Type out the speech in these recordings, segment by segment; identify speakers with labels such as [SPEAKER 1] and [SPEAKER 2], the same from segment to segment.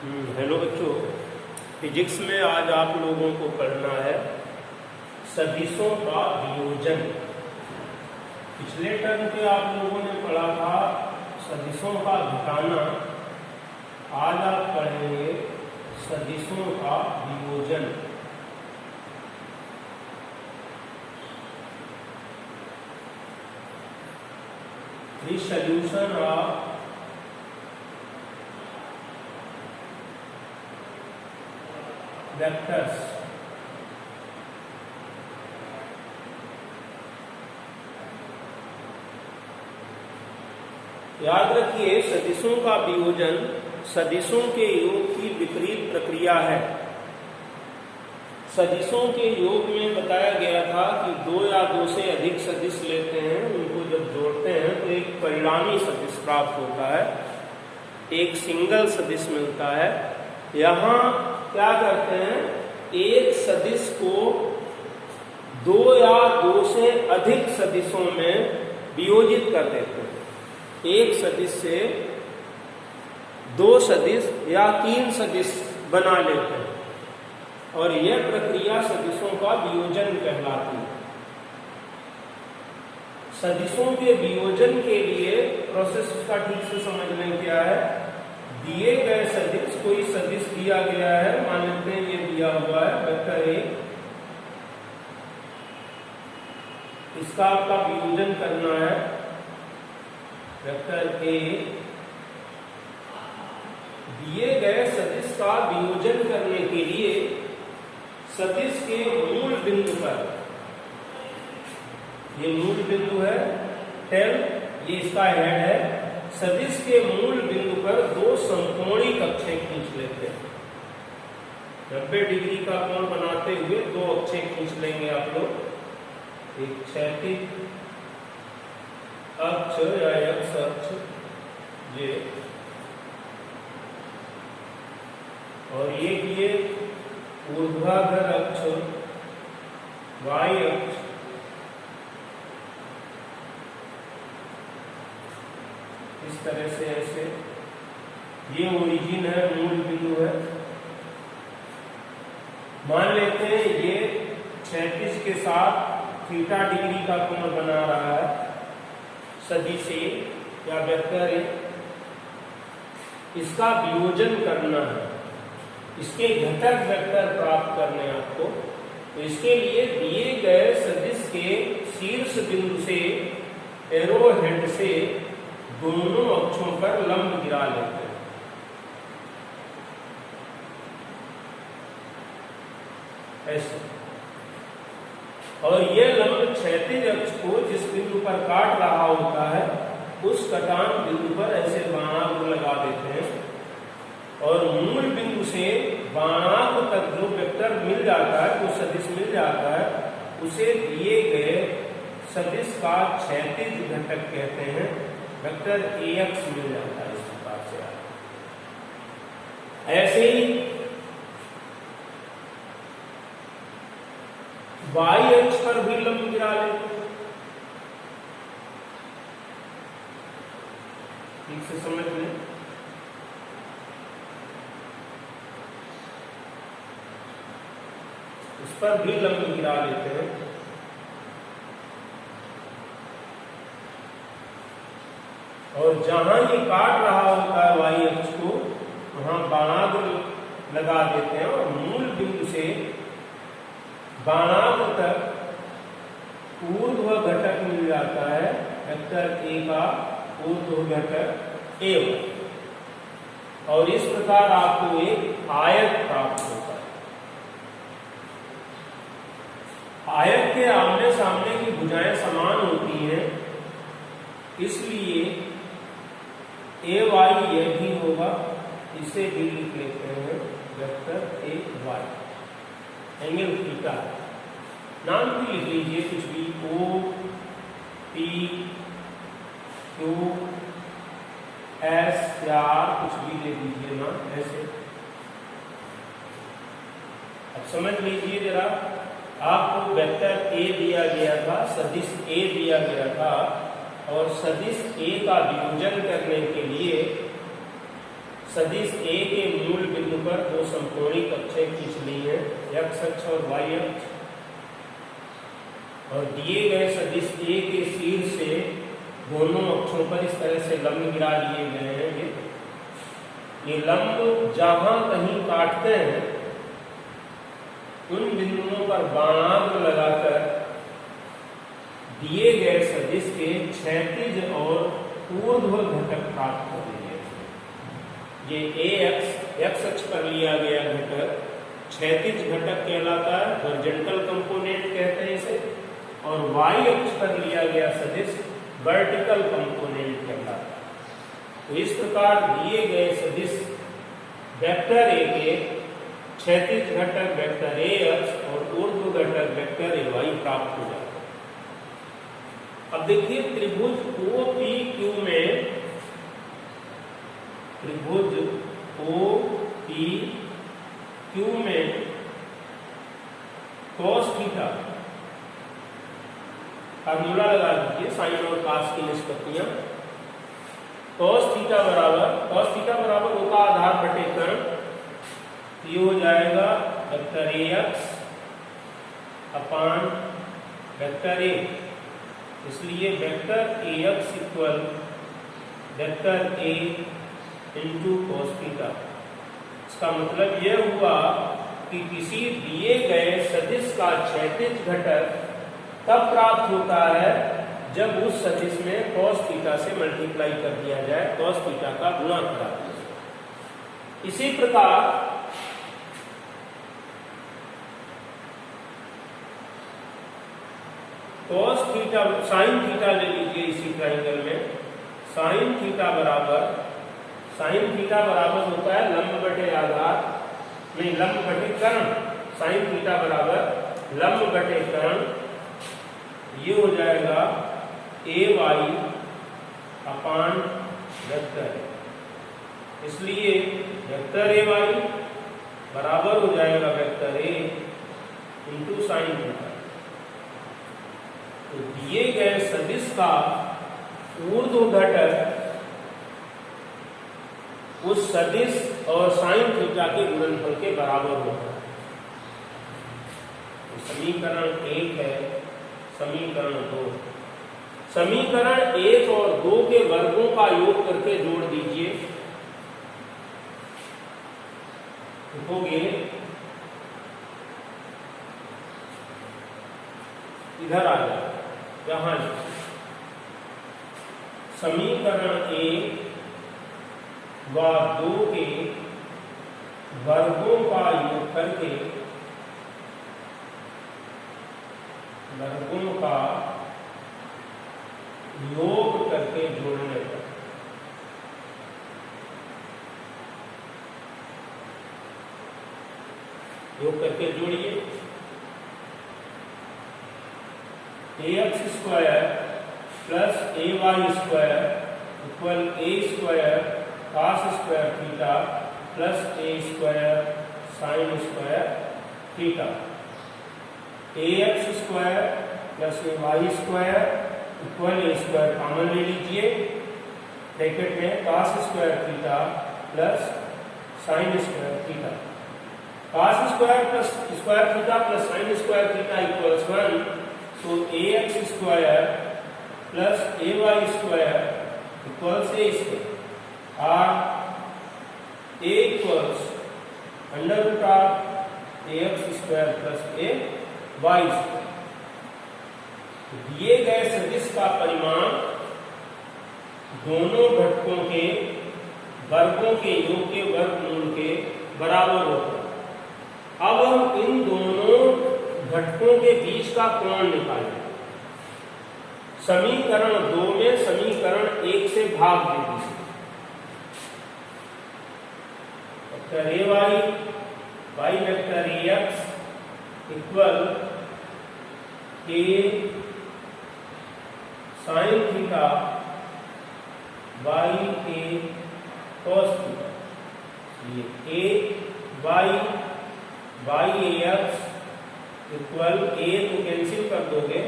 [SPEAKER 1] Hello बच्चों, physics में आज आप लोगों को पढ़ना है सदिशों का वियोजन। पिछले टर्म पे आप लोगों ने पढ़ा था सदिशों का घटाना। आज आप पढ़ेंगे सदिशों का वियोजन। The solution of vectors. याद रखिए, सदिशों का वियोजन सदिशों के योग की विपरीत प्रक्रिया है। सदिशों के योग में बताया गया था कि दो या दो से अधिक सदिश लेते हैं, उनको जब जोड़ते हैं तो एक परिणामी सदिश प्राप्त होता है, एक सिंगल सदिश मिलता है। यहाँ क्या करते हैं, एक सदिश को दो या दो से अधिक सदिशों में वियोजित कर देते हैं। एक सदिश से दो सदिश या तीन सदिश बना लेते हैं और यह प्रक्रिया सदिशों का वियोजन कहलाती है। सदिशों के वियोजन के लिए प्रोसेस का ठीक से समझ लें। क्या है, दिए गए सदिश, कोई सदिश दिया गया है, मान लेते हैं ये दिया हुआ है वेक्टर ए, इसका आपका वियोजन करना है वेक्टर ए। दिए गए सदिश का वियोजन करने के लिए सदिश के मूल बिंदु पर, ये मूल बिंदु है 10, ये इसका हेड है। सदिश के मूल बिंदु पर दो समकोणी कक्षे खींच लेते हैं। 90 डिग्री का कोण बनाते हुए दो अक्षे खींच लेंगे आप लोग, एक क्षैतिज अक्ष या एक्स अक्ष ये, और ये ऊर्ध्वाधर अक्ष वाई अक्ष। इस तरह से ऐसे, ये ओरिजिन है, मूल बिंदु है। मान लेते हैं ये क्षैतिज के साथ थीटा डिग्री का कोण बना रहा है सदिश ए या वेक्टर ए। इसका वियोजन करना है, इसके घटक वेक्टर प्राप्त करने हैं आपको। तो इसके लिए दिए गए सदिश के शीर्ष बिंदु से एरो हेड से दोनों अक्षों पर लंब गिरा लेते हैं। ऐसे, और यह लंब क्षैतिज अक्ष को जिस बिंदु पर काट रहा होता है उस कटान बिंदु पर ऐसे बाणार्क लगा देते हैं, और मूल बिंदु से बाणार्क तक जो वेक्टर मिल जाता है, जो सदिश मिल जाता है, उसे दिए गए सदिश का क्षैतिज घटक कहते हैं। वेक्टर AX मिल जाता है इस प्रकार से। ऐसे ही वाई अक्ष पर भी लंब गिरा लेते हैं। ठीक से समझ लें। उस पर भी लंब गिरा लेते हैं, और जहां ये काट रहा होता है वाई अक्ष को, वहां बाणार्क लगा देते हैं, और मूल बिंदु से बाणार्क तक ऊर्ध्व घटक मिल जाता है वेक्टर ए का ऊर्ध्व घटक A1, और इस प्रकार आपको एक आयत प्राप्त होता है। आयत के आमने सामने की भुजाएं समान होती हैं, इसलिए AY यह भी होगा, इसे भी लिख लेते हैं वेक्टर AY। एंगल थीटा, नाम भी लिख लीजिए कुछ भी, O P Q S या R, कुछ भी ले दीजिए ना ऐसे। अब समझ लीजिए जरा, आपको वेक्टर A दिया गया था, सदिश A दिया गया था, और सदिश A का वियोजन करने के लिए सदिश ए के मूल बिंदु पर दो समकोणीय कक्षें खींच ली हैं, एक्स अक्ष और वाई अक्ष, और दिए गए सदिश ए के शीर्ष से दोनों अक्षों पर इस तरह से लंब गिरा दिए गए हैं। ये लंब जहां कहीं काटते हैं उन बिंदुओं पर बाणांक लगाकर दिए गए सदिश के क्षैतिज और ऊर्ध्व घटक प्राप्त कर लिए। ये एक्स अक्ष पर लिया गया घटक क्षैतिज घटक कहलाता है, वर्जेंटल कंपोनेंट कहते हैं इसे, और वाई अक्ष पर लिया गया सदिश वर्टिकल कंपोनेंट कहलाता है। तो इस प्रकार दिए गए सदिश वेक्टर ए के क्षैतिज घटक वेक्टर ए अक्ष और ऊर्ध्व घटक वेक्टर ए वाई प्राप्त हो जाता है। अब देखिए त्रिभुज ओ पी क्यू में, त्रिभुज ओ पी क्यू में cos थीटा फार्मूला लगा दीजिए, साइन और कास की निष्पत्तियां। cos थीटा बराबर होगा आधार बटे कर्ण, ये हो जाएगा vector A X upon vector A, इसलिए vector A X equal vector A into cos theta. इसका मतलब यह हुआ कि किसी दिए गए सदिश का क्षैतिज घटक तब प्राप्त होता है जब उस सदिश में cos थीटा से मल्टीप्लाई कर दिया जाए, cos थीटा का गुणा करा दिया जाए। इसी प्रकार cos थीटा साइन थीटा ले लीजिए इसी ट्राइंगल में, साइन थीटा बराबर होता है लंब बटे आधार, नहीं लंब बटे कर्ण, साइन थीटा बराबर लंब बटे कर्ण, ये हो जाएगा ए वाई अपान वेक्टर, इसलिए वेक्टर ए वाई बराबर हो जाएगा vector A into sine theta. तो दिए गए सदिश का ऊर्ध्व घटक उस सदिश और साइन थीटा के गुणनफल के बराबर होता है। तो समीकरण 1 है, समीकरण 2, समीकरण 1 और 2 के वर्गों का योग करके जोड़ दीजिए, लिखोगे इधर आ जाए, यहां समीकरण 1 व 2 के वर्गों का योग करके, वर्गों का योग करके जोड़ने पर योग करके जोड़िए, A x square plus A Y square equal A square cos square theta plus A square sine square theta, A x square plus A Y square equal A square common ले लीजिए, ब्रैकेट में cos square theta plus sine square theta, cos square plus square theta plus sine square theta equals 1, so A x square plus A Y square equals A square, और A equals under root of a x square plus A Y square. दिए गए सदिश का परिमाण दोनों घटकों के वर्गों के योग के वर्गमूल के बराबर होता है। अब हम इन दोनों घटकों के बीच का कोण निकालें। समीकरण 2 में समीकरण 1 से भाग दे दीजिए, vector A Y vector A X equal A sine theta Y A cos theta, ये A Y A X equal A तो कैंसिल कर दोगे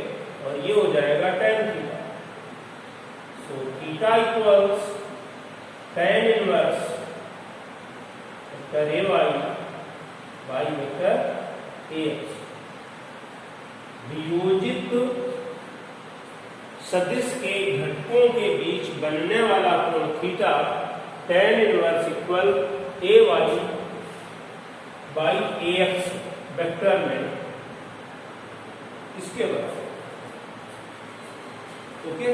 [SPEAKER 1] और ये हो जाएगा tan theta, so theta equals tan inverse vector A Y vector A X. वियोजित सदिश के घटकों के बीच बनने वाला कोण theta tan inverse equal A Y by A X vector में इसके बराबर। ओके